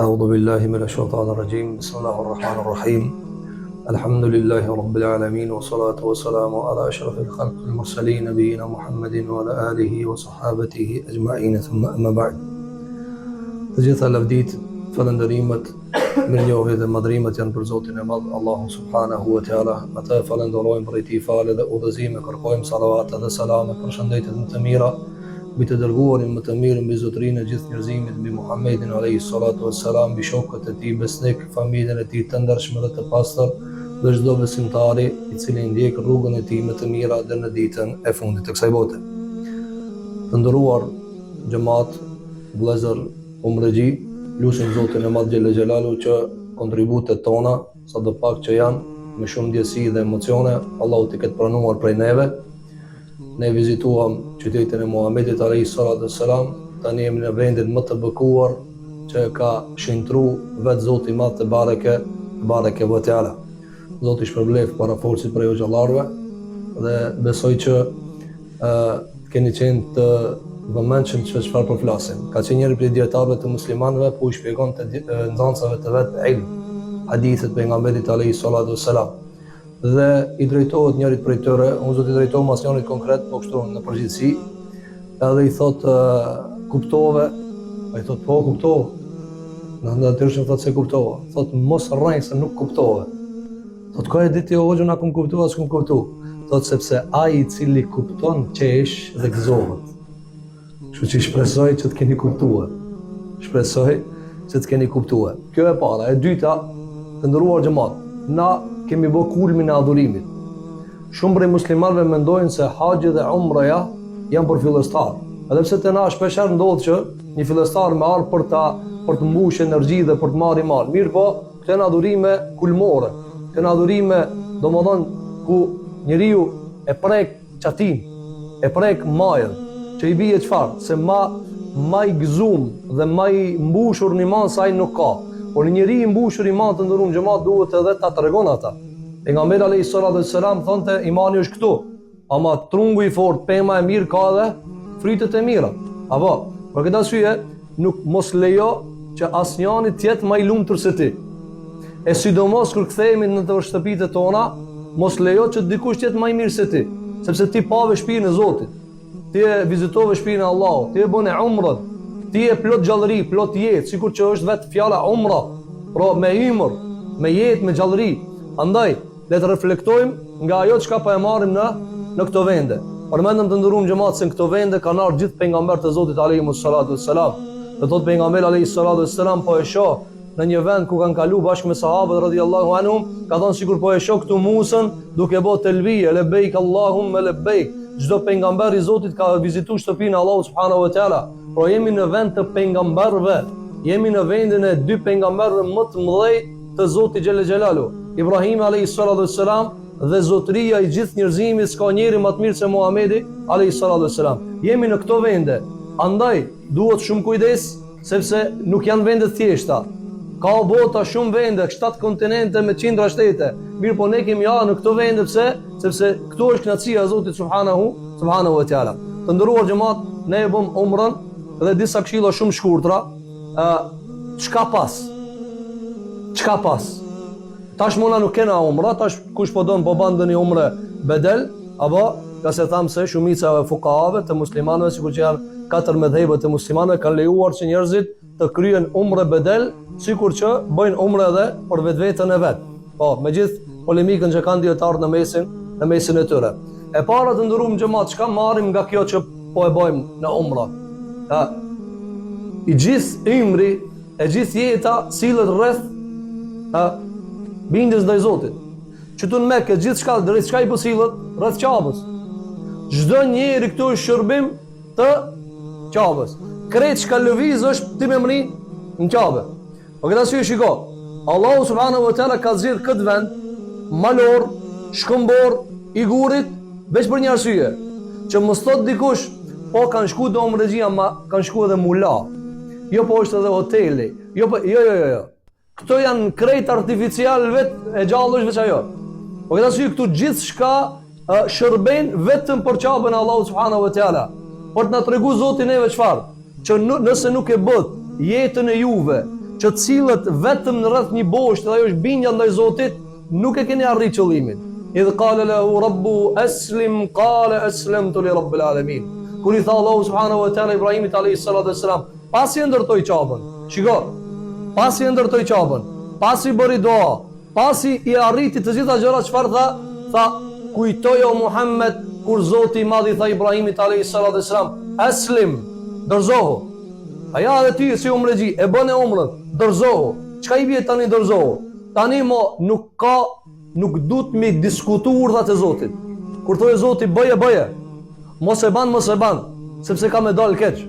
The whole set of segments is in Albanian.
أعوذ بالله من الشيطان الرجيم بسم الله الرحمن الرحيم الحمد لله رب العالمين والصلاة والسلام على أشرف الخلق المرسلين نبينا محمد وعلى آله وصحابته أجمعين ثم أما بعد. Të gjitha lavdit, falëndërimet, mirënjohjet dhe madhrimet janë për Zotin e Madh, Allahu subhanahu wa taala. Ata falenderojmë për i falë dhe udhëzime, kërkojmë salavat dhe selame për shëndetet më të mira mbi të dërguarin më të mirë, mbi zotërinë e gjithë njerëzimit, mbi Muhammedin alayhi salatu wassalam, mbi shokët e tij besnik, familjen e tij të ndershme dhe të pastër, dhe çdo besimtari i cili ndjek rrugën e tij më të mirë deri në ditën e fundit të kësaj bote. Të nderuar xhamat, vëllezër, umrëgji, lutim Zotin e Madh Xhelel Xhelalu që kontributet tona, sadopak që janë me shumë ndjesi dhe emocione, Allahu t'i ketë pranuar prej neve. Ne vizituam qytetin e Muhamedit alayhi salatu wassalam, tani jemi në vendin më të bekuar që ka shëntruar vetë Zoti i Madh te bareke ve teala. Zoti shpërblef para forcit prej xhallarëve dhe besoj që keni qenë të vëmendshëm që çfarë po flasim. Ka qenë njëri prej dietarëve të muslimanëve ku i shpjegon të nxënësave të vet ilm, hadithet pejgamberit alayhi salatu wassalam. Dhe i drejtohet njërit prej tyre, unë do t'i drejtohem asnjërit konkret, po kështu në përgjithësi, edhe i thot kuptove, ai thot po kuptova. Në natyrshëm thot se kuptova. Thot mos rrej se nuk kuptove. Thot ka e ditë o hoxha na kum kuptuar, s'kum kuptu. Thot sepse ai i cili kupton qesh dhe gëzohet. Kështu që shpresoj që të keni kuptuar. Shpresoj që të keni kuptuar. Kjo e para, e dyta, të nderuar xhamat, na kemi bë kulmin e adhurimit. Shumë prej muslimanëve mendojnë se haxhi dhe umraja janë për fillestar. Edhe pse te na shpeshherë ndodh që një fillestar më ardh për të mbushur energji dhe për të marrë mal. Mirë po, këto janë adhurime kulmore. Këto janë adhurime, domethënë, ku njeriu e prek çatin, e prek majën, që i bie çfarë? Se ma i gëzum dhe ma i mbushur në iman sa ai nuk ka. Por një njeri i mbushur iman të ndërum xhamat duhet edhe ta tregon ata. Pejgamberi alayhi salatu wassalam thonte imani është këtu, ama trungu i fortë, pema e mirë ka edhe fritet e mira. Apo, për këtë arsye nuk mos lejo që asnjëri të jetë më i lumtur se ti. E sidomos kur kthehemi në të shtëpitë tona, mos lejo që dikush të jetë më i mirë se ti, sepse ti pave shtëpinë e Zotit. Ti e vizitove shtëpinë e Allahut, ti e bën umrën, ti e plot gjallëri, plot jetë, sikur që është vetë fjala umra, pra me hymër, me jetë, me gjallëri. Andaj, le të reflektojmë nga ajo çka po e marrim në këto vende. Përmendëm të nderuam xhamat se në këto vende kanë ardhur gjithë pejgamberët e Zotit alayhi salatu wassalam. Dhe thot pejgamberi alayhi salatu wassalam po e shoh në një vend ku kanë kalu bashkë me sahabët radhiyallahu anhum, ka thënë sikur po e shoh këtu Musën duke bë telbije, lebeik Allahumma lebeik. Çdo pejgamber i Zotit ka vizituar shtëpinë e Allahut subhanahu wa taala. Por jemi në vend të pejgamberëve. Jemi në vendin e dy pejgamberëve më të mëdhenj të Zotit Xhelel Xhelalu. Ibrahim alayhi salatu wassalam dhe zotëria i gjithë njerëzimit, s'ka njeri më të mirë se Muhamedi alayhi salatu wassalam. Jemi në këto vende. Andaj duhet shumë kujdes sepse nuk janë vende të thjeshta. Ka bota shumë vende, 7 kontinente me qindra shtete. Mirë po ne kemi në këto vende sepse këtu është kënaqësia e Zotit subhanahu wa taala. Të nderuar xhamat, ne e bëm umrën dhe disa këshilla shumë shkurtra. Çka pas? Tash mona nuk kena umra, tash kush po don po bandën një umre bedel, apo ka se tham se shumica e fuqahave të muslimanëve, sikur që janë 4 mëdhëbet të muslimanëve, kanë lejuar që njerëzit të kryejnë umre bedel, sikur që bëjnë umre edhe për vetveten e vet. Po, me gjithë polemikën që kanë dietarët në mesin e tyre. E para të ndërum xhamat, çka marrim nga kjo që po e bëjmë në umra? I gjithë imri, e gjithë jeta sillet rreth bindjes ndaj Zotit. Që tu në Mekë gjithçka drejt çka i po sillet rreth Ka'bës. Çdo njeri këtu është shërbim të Ka'bës. Krejt çka lëviz është ti me mri në Ka'bë. Po këtë arsye shiko, Allahu subhanahu wa taala ka zgjedh këtë vend malor, shkëmbor i gurit veç për një arsye, që mos thot dikush, po kanë shku do umrëxhia, ma kanë shku edhe mula. Jo po është edhe hoteli. Jo. Këto janë krejt artificial vetë e gjallë është veç ajo. Po këtë arsye këtu gjithçka shërben vetëm për çapën e Allahut subhanahu wa taala. Por të na tregu Zoti neve çfarë? Që nëse nuk e bët jetën e juve që cilët vetëm në rreth një boshtë dhe ajo është bindja ndaj Zotit, nuk e keni arrit qëllimin. Idh qala lahu rabbu aslim qala aslamtu li rabbil alamin. Kur i tha Allahu subhanahu wa taala Ibrahimit alayhi salatu wassalam, pasi e ndërtoi qabën. Shiko, pasi e ndërtoi qabën, pasi bëri dua, pasi i arriti të gjitha gjërat, çfarë tha? Tha, kujtojo Muhammed kur Zoti i Madh i tha Ibrahimit alayhi salatu wassalam, aslim, dorzohu. Aja edhe ti si umrëgji, e bën e umrën, dorzohu. Çka i vjen tani dorzohu? Tani nuk duhet me diskutu urdhat e Zotit. Kur thojë Zoti bëje, mos e ban, sepse ka me dal keq.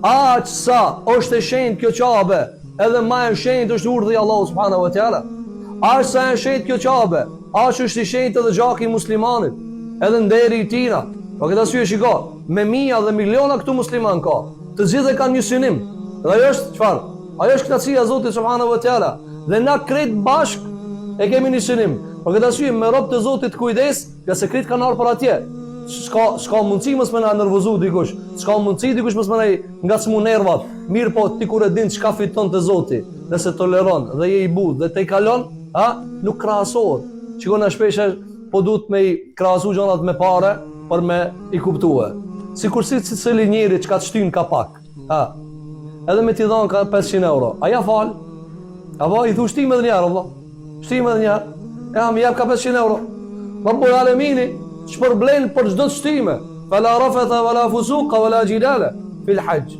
Aq sa është e shenjtë kjo qabe, edhe më e shenjtë është urdhri i Allahut subhanahu wa taala. Aq sa e shenjtë kjo qabe, aq është i shenjtë edhe gjaki i muslimanit, edhe nderi i tij. Po këtë arsye shiko, me mijë dhe miliona këtu musliman ka. Të gjithë kanë një synim. Dhe ajo është çfarë? Ajo është kënaqësia e Zotit subhanahu wa taala. Dhe na krejt bashk e kemi një synim. Por këtë arsye me rob të Zotit kujdes, ka sekret kanë ardhur për atje. S'ka mundësi mos më na nervozu dikush. S'ka mundësi dikush mos më na ngacmu nervat. Mirë po ti kur e din çka fiton te Zoti, nëse toleron dhe je i butë dhe te kalon, nuk krahasohet. Shikon na shpesh po duhet me krahasu gjërat me parë për me i kuptuar. Sikur si cili njeri çka të shtyn ka pak. Edhe me t'i dhon ka 500 euro. A ja fal? Apo i thu shtim edhe një herë, valla. Shtim edhe një herë. Ja më jap ka 500 euro. Rabbul Alamini shpërblen për çdo shtime. Fala rafatha wala fusuqa wala jidala fil hajj.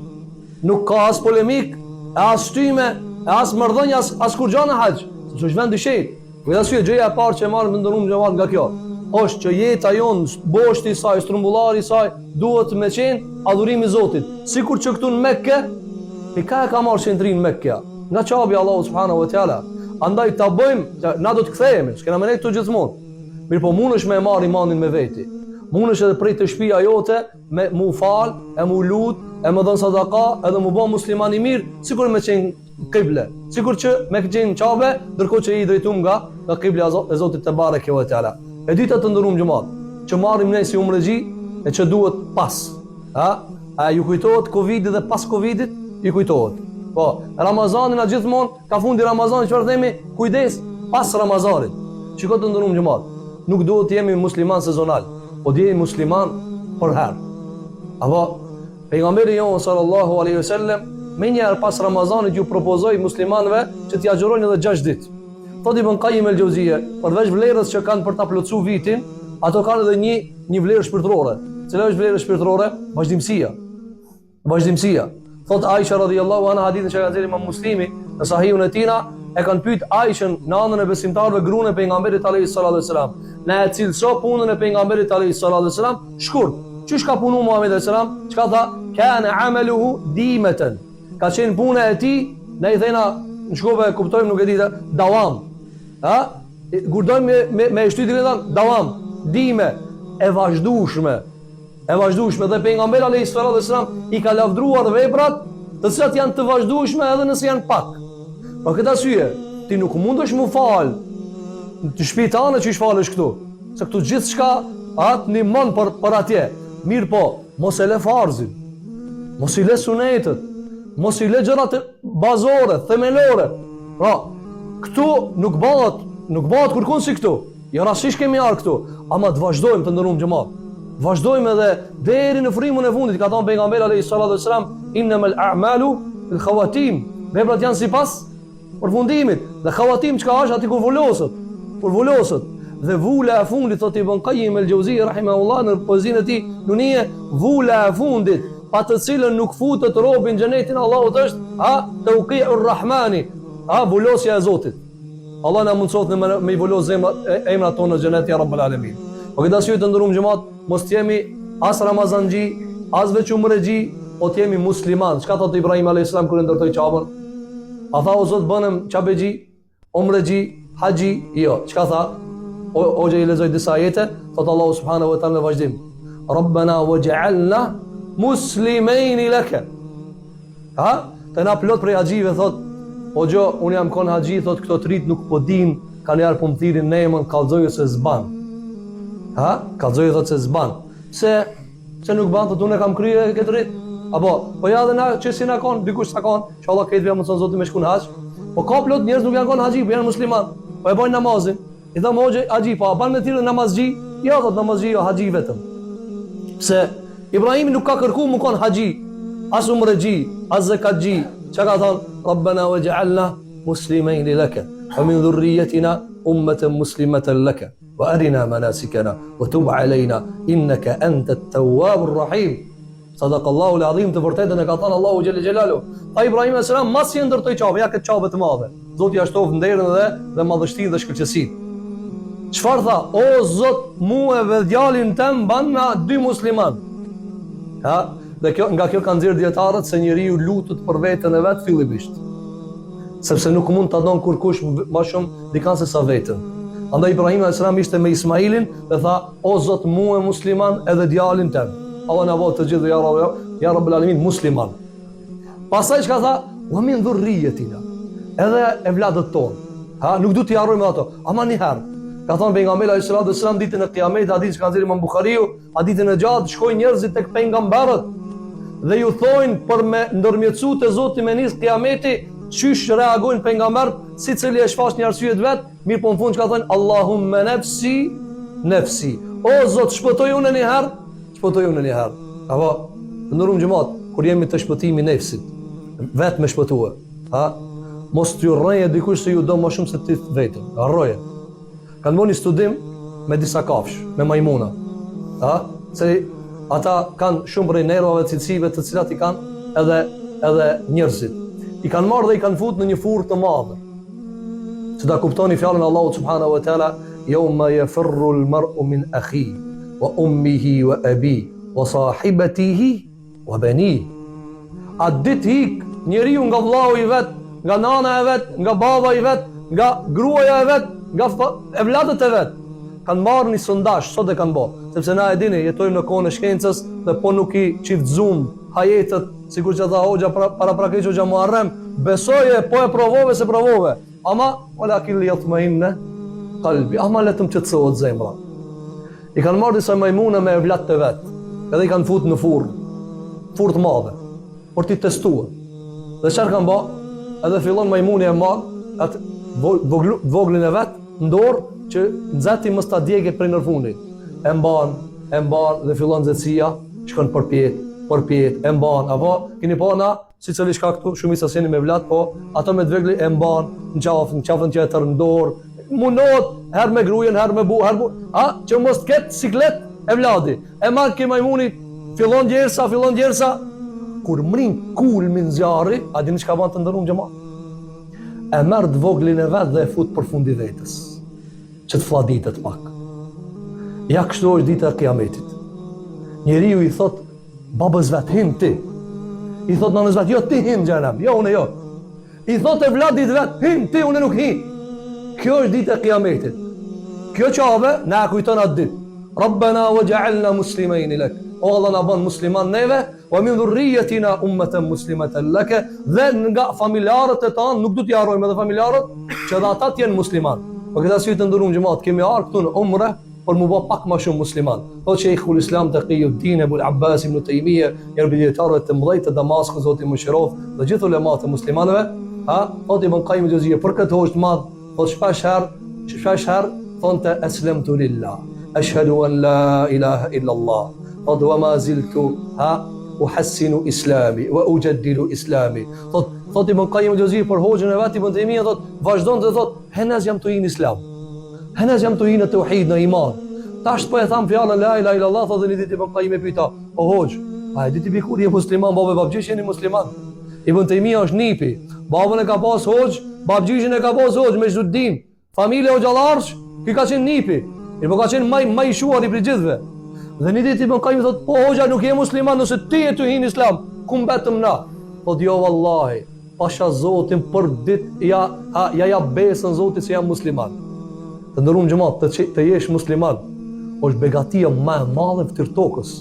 Nuk ka as polemik, as shtime, as marrëdhënie, as kur gjana hajj. Sepse është vend i shenjtë. Gjithashtu gjëja e parë që marr me ndonum xhamat nga kjo është që jeta jonë, boshti i saj, strumbullari i saj, duhet me qenë adhurimi i Zotit. Sikur që këtu në Mekke, i ka marrë qendrin Mekka, nga qabi Allahu subhanahu wa taala. Andaj ta bëjmë, na do të kthehemi, s'kena më ne këtu gjithmonë. Mirë po mundesh me marr imanin me veti. Mundesh edhe prej të shtëpia jote me mu fal, e mu lut, e më dhon sadaka, edhe mu bë musliman i mirë, sikur me qenë kible. Sikur që me qenë qabe, ndërkohë që i drejtum nga kibla e Zotit te bareke ve teala. E dyta të ndërum xhamat, që marrim ne si umrëgji e që duhet pas. A ju kujtohet Covidi dhe pas Covidit? Ju kujtohet. Po, Ramazanin a gjithmonë, ka fundi Ramazanit çfarë themi? Kujdes pas Ramazanit. Shikoj të ndërum xhamat, nuk duhet të jemi musliman sezonal, po të jemi musliman për herë. Apo pejgamberi jon sallallahu alaihi wasallam më një herë pas Ramazanit ju propozoi muslimanëve që t'i agjërojnë edhe 6 ditë. Thot Ibn Qayyim el-Jauziyja, përveç vlerës që kanë për ta plotësuar vitin, ato kanë edhe një vlerë shpirtërore. Cila është vlera shpirtërore? Vazhdimësia. Thot Aisha radhiyallahu anha, hadithin që ka dhënë Imam Muslimi në Sahihun e tij, e kanë pyet Aishën në anën e besimtarëve gruën e pejgamberit alayhis salatu wassalam, na e cilëso punën e pejgamberit alayhis salatu wassalam, shkurt. Çish ka punu Muhamedi alayhis salam? Çka tha? Kana amaluhu dimatan. Ka qenë puna e tij, ne i thëna në shkove kuptojmë nuk e di davam. Gurdojmë me shtytin e thanë davam, dime, e vazhdueshme dhe pejgamberi alayhis salatu wassalam i ka lavdruar veprat të cilat janë të vazhdueshme edhe nëse janë pak. Për këtë arsye, ti nuk mundesh mu fal të shpitane që i shfalesh këtu, se këtu gjithçka atë ndihmon për atje. Mirë po, mos e le farzin, mos i le sunetet, mos i le gjërat bazore, themelore. Pra, këtu nuk bëhet kërkon si këtu. Jo rastisht kemi ardhur këtu, ama të vazhdojmë të ndërum xhamat. Vazhdojmë edhe deri në frymën e fundit, ka thënë pejgamberi alayhis salatu wassalam, innamal a'malu bil khawatim. Veprat janë sipas përfundimit. Dhe khawatim çka është aty kur vulosët. Dhe vula e fundit, thotë Ibn Qayyim el-Jauziyja rahimahullah në poezinë e tij, nunie, vula e fundit, pa të cilën nuk futet robi në xhenetin e Allahut është tawqi'ur rahmani, vulosja e Zotit. Allah na mundsoft me i volos emrat tonë në xhenet ya rabbul alamin. Po këtë arsye të ndërum xhamat, mos jemi as Ramazanxhi, as veç umrëxhi, po të jemi musliman. Çka thotë Ibrahim alayhis salam kur ndërtoi Qabën? A tha o Zot bënem Qabexhi, umrëxhi, haxhi? Jo, çka tha? O i lexoj disa ajete, thotë Allahu subhanahu wa taala në vazhdim. Rabbana waj'alna muslimin laka. Të na plot prej haxhive thotë, o gjo, unë jam kon haxhi, thotë këto të rit nuk po din, kanë jarë po më thirin nemën, kallëzojë se zban. Kallëzojë thotë se zban. Se nuk ban, thotë unë e kam krye këtë rit. Apo, po ja dhe na që si na kanë, dikush sa kanë, inshallah këtë vjen mëson Zoti me shkon hax. Po ka plot njerëz nuk janë kanë haxhi, po janë musliman. Po e bojnë namazin. I thon hoxhë haxhi, po ban me thirrën namazxhi? Jo, thot namazxhi jo, haxhi vetëm. Pse Ibrahimi nuk ka kërkuar më kon haxhi, as umrexhi, as zakatxhi. Çka ka thon? Rabbana waj'alna muslimin laka wa min dhurriyyatina ummatan muslimatan laka wa arina manasikana wa tub alayna innaka antat tawwabur rahim. Sadaqallahu al-azim, të vërtetën e ka thënë Allahu xhel xhelalu. Pa Ibrahim alayhis salam mas i ndërtoi çave, ja këtë çave të mëdha. Zoti ja shtof nderën dhe madhështinë dhe shkëlqësinë. Çfarë tha? O Zot, mua dhe djalin tëm ban na dy musliman. Ha? Dhe nga kjo kanë nxjerr dietarët se njeriu lutet për veten e vet fillimisht. Sepse nuk mund ta don kurkush më shumë dikan se sa veten. Andaj Ibrahim alayhis salam ishte me Ismailin dhe tha: O Zot, mua musliman edhe djalin tëm. Allah na vao të gjithë ja Rabbul Alamin musliman. Pastaj çka tha? Wa min dhurriyyatina. Edhe evladët tonë. Ha, nuk du t'i harrojmë ato. Ama një herë. Ka thënë pejgamberi alayhis salam ditën e Kiametit, hadith që ka nxjerrë Imam Buhariu, hadithin e gjatë, shkojnë njerëzit tek pejgamberët dhe ju thojnë për me ndërmjetësu te Zoti me nis Kiameti, çysh reagojnë pejgamberët, sicili e shfaq një arsye të vet, mirë po në fund çka thonë? Allahumma nafsi nafsi. O Zot, shpëtoj unë një herë. Shpëtoj unë një herë. Apo, ndërum xhamat, kur jemi të shpëtimi nefsit, vetë me shpëtue, ha? Mos t'ju rrëje dikush se ju do më shumë se ti vetëm. Harroje. Kanë bënë studim me disa kafsh, me majmuna. Ha? Se ata kanë shumë prej nervave cilësive të cilat i kanë edhe njerëzit. I kanë marrë dhe i kanë futur në një furrë të madhe. Që ta kuptoni fjalën e Allahut subhanahu wa taala, yawma yafirru al-mar'u min akhihi wa ummihi wa abi wa sahibatihi wa bani. A ditë hik njeriu nga vllau i vet, nga nana e vet, nga baba i vet, nga gruaja e vet, nga evladët e vet. Kanë marrë një sondazh, sot e kanë bërë, sepse na e dini, jetojmë në kohën e shkencës dhe po nuk i çiftzum hajetet, sikur që tha hoxha paraprakisht hoxha Muharrem, besoje, po e provove se provove. Ama walakin liyatma'inna qalbi, ama le të më qetësohet zemra. I kanë marrë disa majmuna me evlat të vet, edhe i kanë futur në furrë të madhe, për t'i testuar. Dhe çfarë kanë bë? Edhe fillon majmuni e madh atë voglin e vet në dorë që nxati mos ta djegë prej nërfundit. E mban dhe fillon nxehtësia, shkon përpjet, e mban, apo keni pa na si cili shka këtu shumica seni me vlat, po ato me dvegli e mban në qafën tjetër në dorë. Munot herë me grujen, herë me bu, që mos të ketë siklet e vladi. E marrë ke majmuni, fillon gjersa, kur mrin kulmin zjarri, a dini çka bën të ndërrum xhamat? E merr të voglin e vet dhe e fut për fundi vetës, që të flladitet pak. Ja kështu është dita e Kiametit. Njeriu i thot babës vet, him ti. I thot nanës vet, jo ti him xhenem, jo unë jo. I thot e vladit vet, him ti, unë nuk him. Kjo është dita e Kiametit. Kjo çave na kujton atë ditë. Rabbana waj'alna muslimin lak. O Allah na bën musliman neve, wa min dhurriyyatina ummatan muslimatan lak. Dhe nga familjarët e tan, nuk do t'i harrojmë edhe familjarët, që dhe ata të jenë musliman. Po këtë arsye të ndëruam xhamat, kemi ardhur këtu në umre për mu bë pak më shumë musliman. Thotë Sheikhul Islam Taqiyuddin Abul Abbas ibn Taymiyah, një dietar të mëdhej të Damaskut, Zoti më shërof, dhe gjithë ulemat e muslimanëve, thotë Ibn Qayyim al-Jawziyja për këtë hoxh të madh, thotë shpesh herë thonte aslamtu lillah, ashhadu an la ilaha illa Allah. Thotë wa ma ziltu uhassinu islami wa ujaddilu islami. Thotë Ibn Qayyim al-Jawziyja për hoxhën e vet Ibn Taymiyah, thotë vazhdon të thotë henaz jam të in islam. Henaz jam të i në tauhid, në iman. Tash po e tham fjalën la ilaha illallah, thotë një ditë Ibn Qayyim e pyeta, o hoxh, a e di ti kur je musliman, babë babgjysh jeni musliman? Ibn Taymiyah është nipi, babën e ka pas hoxh, babgjyshin e ka pas hoxh me Xhuddin. Familja hoxhallarsh, ky ka qenë nipi. Mirë po ka qenë më i shuar i gjithëve. Dhe një ditë Ibn Qayyim thotë, po hoxha nuk je musliman, nëse ti je të hin islam, ku mbetëm na? Thotë jo vallahi, pasha Zotin për ditë ja besën Zotit se jam musliman. Të ndërum xhamat, të jesh musliman është begatia më e madhe fytyrë tokës.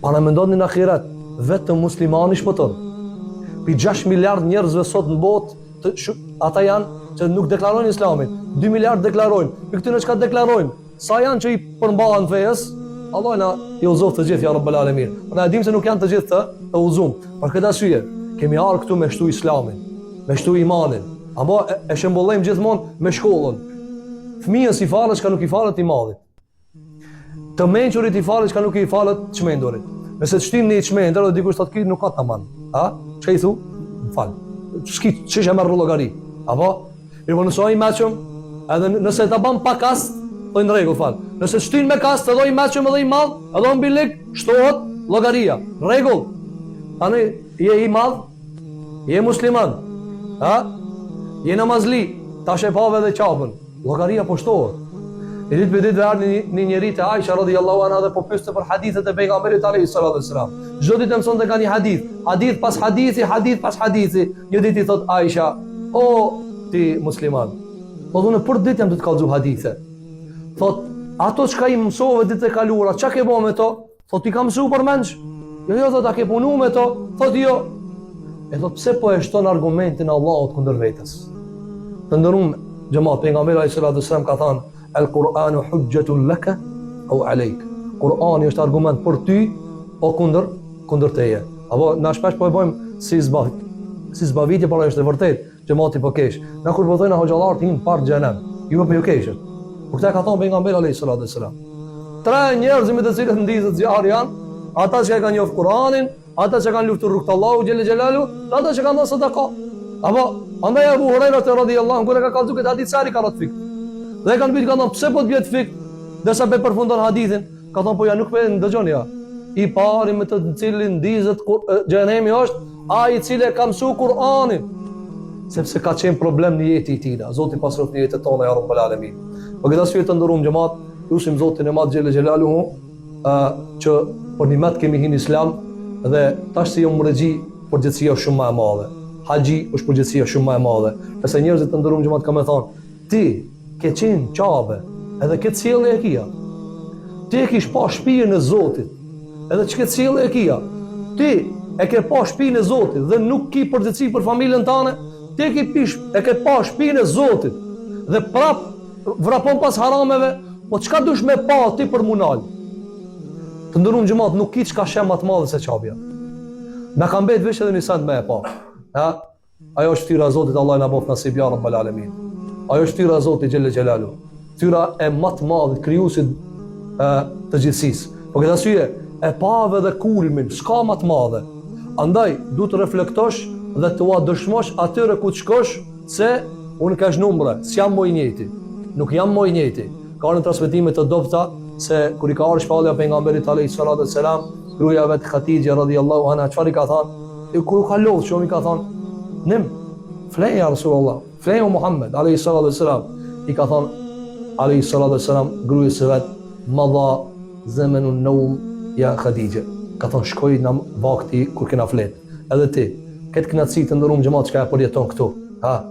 Para mendoni në ahiret, vetëm muslimani shpëton. Pi 6 miliard njerëzve sot në botë, ata janë që nuk deklarojnë islamin. 2 miliard deklarojnë. Pi këtyre çka deklarojnë? Sa janë që i përmbahen fejes? Allah na i udhëzoft të gjithë ja Rabbul Alamin. Ne e dim se nuk janë të gjithë të udhëzuar. Për këtë arsye kemi ardhur këtu me shtu Islamin, me shtu imanin. Apo e shembullojmë gjithmonë me shkollën. Fëmijës i falet çka nuk i falet i madhit. Të mençurit i falet çka nuk i falet çmendurit. Nëse të shtin një çmendur dhe dikush thotë ky nuk ka tamam. Ha? Çka i thu? M'fal. Ç'është më rrollogari. Apo mirë, nëse ai mëshëm, edhe nëse ta bën pa kast, po në rregull fal. Nëse shtin me kast, edhe i mëshëm edhe i madh, edhe mbi lik shtohet llogaria. Rregull. Tani je i madh, je musliman. Ha? Je namazli, tash e pave dhe qapën. Llogaria po shtohet. E ditë për ditë ardhi një njeri te Aisha radhiyallahu anha dhe po pyeste për hadithet e pejgamberit alayhi salatu wasalam. Çdo ditë mësonte nga një hadith pas hadithi, hadith pas hadithi. Një ditë i thot Aisha, o ti musliman, po unë për ditë jam të kallëzu hadithe. Thot, ato çka i mësove ditë e kaluara, çka ke bën me to? Thot, i kam mësuar për mendsh. Jo, thot, a ke punu me to? Thot, jo. E thot, pse po e shton argumentin e Allahut kundër vetes? Të nderuam xhamat, pejgamberi alayhi salatu wasalam ka thënë, "El-Qur'anu hujjatun laka aw alayk." Kur'ani është argument për ty o kundër teje. Apo na shpesh po e bëjmë si zbavitje, por është e vërtet, xhamati po kesh. Na kur po thonë hoxhallar tim par xhenem, ju po ju kesh. Por këtë ka thonë pejgamberi alayhi salatu wasalam. Tre njerëz me të cilët ndizet zjarr janë, ata që kanë njohur Kur'anin, ata që kanë luftuar rrugt Allahu xhel xhelalu, ata që kanë dhënë sadaka. Apo andaj Abu Huraira radhiyallahu anhu kur e ka kallzu këtë hadith sari ka rrot fik. Dhe kanë pyet kanë pse po të bëhet fik, derisa be përfundon hadithin, ka thonë po ja nuk po dëgjoni ja. I pari me të cilin ndizet xhenemi është ai i cili ka mësuar Kur'anin, sepse ka qenë problem në jetën e tij. Zoti pasroft në jetën tonë ya Rabbul Alamin. Po këtë arsye të nderuam xhamat, lutim Zotin e Madh xhel xhelaluhu që për nimet kemi hin Islam dhe tash si umrexhi përgjithësia është shumë më e madhe. Haxhi është përgjithësia shumë më e madhe. Nëse njerëzit të nderuam xhamat kanë thonë, ti ke qenë qabe, edhe ke cilë e kia. Ti e kish pa shpijën e Zotit, edhe që ke cilë e kia. Ti e ke pa shpijën e Zotit dhe nuk ki përgjithësi për familjen tane, ti e ke pa shpijën e Zotit dhe prap vrapon pas harameve, po çka dush me pa ti për munal? Të ndërum xhamat, nuk ki çka shem më të madhe se qabja. Na ka mbet veç edhe një send me e pa. Ha? Ajo është fytyra e Zotit, Allah na bof nasib ya Rabbul Alamin. Ajo është fytyra e Zotit xhel xhelalu. Fytyra e më të madhe krijuesit të gjithësisë. Po këtë arsye e pave dhe kulmin, s'ka më të madhe. Andaj duhet të reflektosh dhe të ua dëshmosh atyre ku të shkosh se unë kash numre, s'jam më i njëjti. Nuk jam më i njëjti. Ka në transmetime të dobta se kur i ka ardhur shpallja pejgamberit alayhi salatu wassalam, gruaja vet Khatija radhiyallahu anha, çfarë i ka thënë? E kur ka lodh shumë i ka thënë, "Nim, flej ya Rasulullah, flej Muhammed alayhi salatu wassalam." I ka thënë alayhi salatu wassalam gruaja së vet, "Madha zamanun nawm ya Khadija." Ka thënë shkoi në vakti kur kena flet. Edhe ti, këtë kënaqësi të ndërum xhamat çka e përjeton këtu. Ha,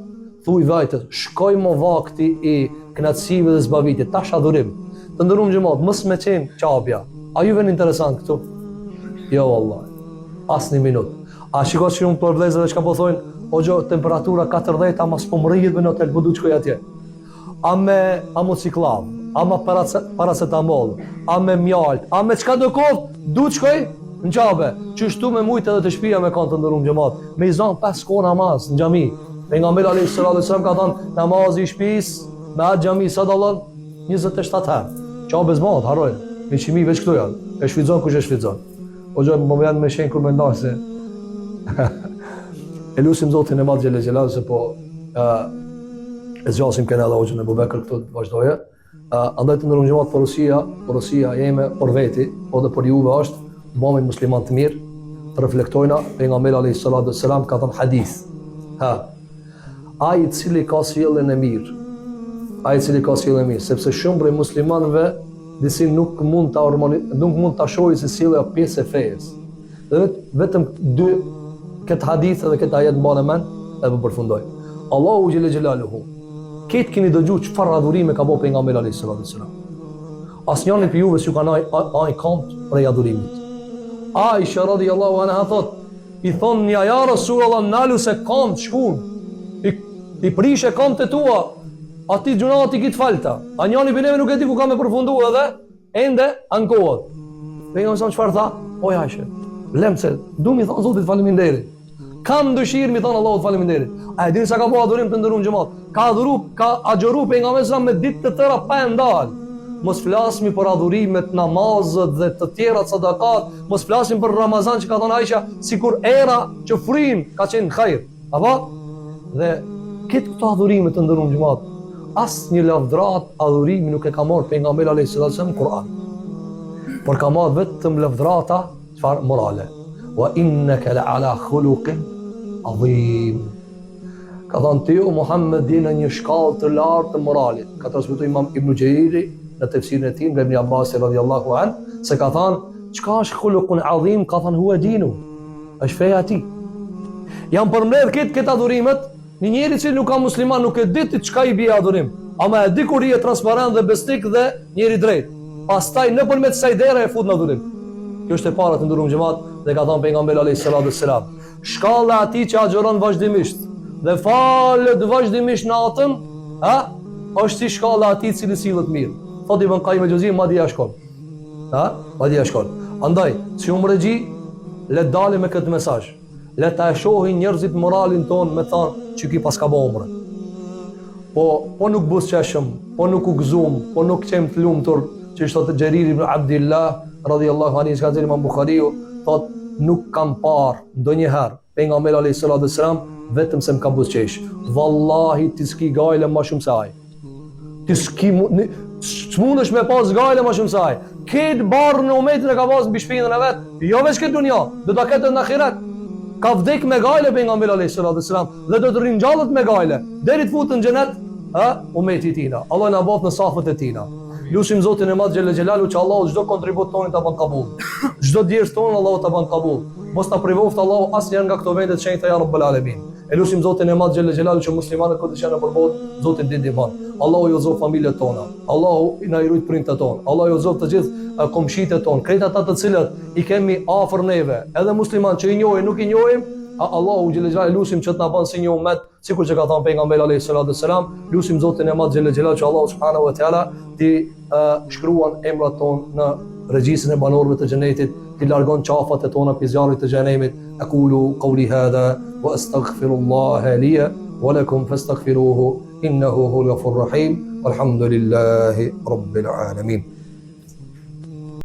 thuj vajtës, shkoj më vakti i kënaqësive dhe zbavitjet, tash adhurim. Të ndërum xhamat, mos me qenë qabja. A ju vjen interesant këtu? Jo vallahi. As një minutë. A shikoj që unë për vlezëve çka po thonë, o gjo, temperatura 40, ama s'po mrrihet në hotel, po du të shkoj atje. A me amociklav, a me paracetamol, a me mjalt, a me çka do kohë, du të shkoj në qabe. Qështu me mujtë edhe të shtëpia me kanë të ndërum xhamat. Me i zon 5 kohë namaz në xhami. Pejgamberi alayhi salatu wasallam ka thënë, namazi i shtëpisë me atë xhami sa dallon 27 herë. Qabe zbat, harroj. Me çimi veç këtu janë. E shfrytëzon kush e shfrytëzon. O gjo, më vjen me shenjë kur mendoj se e lusim Zotin e Madh xhel xhelal se po e zgjasim kanë edhe hoxhën e Bubekër këtu të vazhdoje. Andaj të ndërrojmë xhamat porosia jeme për veti, po dhe për juve është bëhemi musliman të mirë, të reflektojna pejgamberi alayhi salatu wassalam ka thënë hadith. Ai i cili ka sjelljen e mirë, sepse shumë prej muslimanëve disi nuk mund ta shohin se sjellja pjesë e fesë. Dhe vetëm dy këtë hadith dhe këtë ajet mbane men e përfundoj. Allahu xhel xhelaluhu, këtë keni dëgjuar çfarë adhurime ka bëu pejgamberi alayhi salatu wassalam. Asnjëri për juve s'ju kanë ai kont për adhurimit. Aisha radhiyallahu anha thot, i thon ja Rasulullah, nalu se kont shkun. I prish e kont e tua, ati gjunati kitë falta. A njani për neve nuk e di ku ka me përfundu edhe, ende ankohet. Pejgamberi sa çfarë tha? O Ajshe, lemse, du mi thonë Zotit faleminderit. Kam dëshirë mi thonë Allahut faleminderit. A e dini sa ka bëu adhurim të ndëruar xhamat? Ka adhuru, ka agjëru pejgamberi sa me ditë të tëra pa e ndal. Mos flasmi për adhurimet, namazet dhe të tjera sadakat, mos flasmi për Ramazan që ka thënë Aisha, sikur era që frin ka qenë hajër. Apo? Dhe këtë këto adhurime të ndëruar xhamat, asnjë lavdrat adhurimi nuk e ka marrë pejgamberi alayhis salam Kur'an. Por ka marrë vetëm lavdrata çfarë morale. Wa innaka la ala khuluqin adhim. Ka thënë ti o Muhammed je në një shkallë të lartë të moralit. Ka transmetuar Imam Ibn Jarir në tefsirin e tij nga Ibn Abbas radhiyallahu an, se ka thënë çka është khuluqun adhim, ka thënë huwa dinu. Është feja e tij. Janë përmbledh këtë adhurimet, një njeri që nuk ka musliman nuk e di ti çka i bie adhurim, ama e di kur i e transparent dhe besnik dhe njeri drejt. Pastaj nëpërmjet kësaj dere e fut në adhurim. Kjo është e para të nderuar xhamat dhe ka thënë pejgamberi alayhis salam. Shkalla e atij që agjeron vazhdimisht dhe falet vazhdimisht natën, është si shkalla e atij cili sillet mirë. Thotë Ibn Qayyim el-Juzeyri madje shkon. Madje shkon. Andaj, si umrëxhi, le të dalim me këtë mesazh. Le ta shohin njerëzit moralin ton me thonë që ki pas ka bë umrë. Po nuk buzëqeshëm, po nuk u gëzum, po nuk qem të lumtur, që thotë Xherir ibn Abdullah radhiyallahu anhu, ka thënë Imam Buhariu, thotë nuk kam parë ndonjëherë pejgamberi alayhis salam vetëm se më ka buzëqesh. Wallahi ti s'ki gajle më shumë se ai. Ti s'ki s'mundesh me pas gajle më shumë se ai. Këtë barë në umetin e ka pas mbi shpinën e vet, jo veç këtë dunja, do ta ketë në ahiret. Ka vdek me gajle pejgamberi alayhis salam dhe do të ringjallët me gajle deri të futën në xhenet, umeti i tij. Allah na bëf në safët e tina. Lusim Zotin e Madh Xhelel Xhelalu që Allahu çdo kontribut tonin ta bën kabull. Çdo djersh tonë Allahu ta bën kabull. Mos ta privoft Allahu asnjëherë nga këto vende të shenjta ya Rabbul Alamin. E lusim Zotin e Madh Xhelel Xhelalu që muslimanët këtë që janë në përbot, Zotin din divan. Allahu ju zot familjet tona. Allahu na i rujt prindët tonë. Allahu ju zot të gjithë komshitë tonë, krejt ata të cilët i kemi afër neve, edhe musliman që i njohim, nuk i njohim. Allahu Xhelel Xhelalu lusim që të na bën si një ummet, sikur që ka thënë pejgamberi alayhis salam. Lusim Zotin e Madh Xhelel Xhelalu që Allahu subhanahu wa taala ti shkruan emrat tonë në regjistrin e banorëve të xhenetit, ti largon qafat e tona prej zjarrit të xhenemit. Aqulu qawli hadha wa astaghfirullaha li wa lakum fastaghfiruhu innahu huwal ghafurur rahim. Walhamdulillahi rabbil alamin.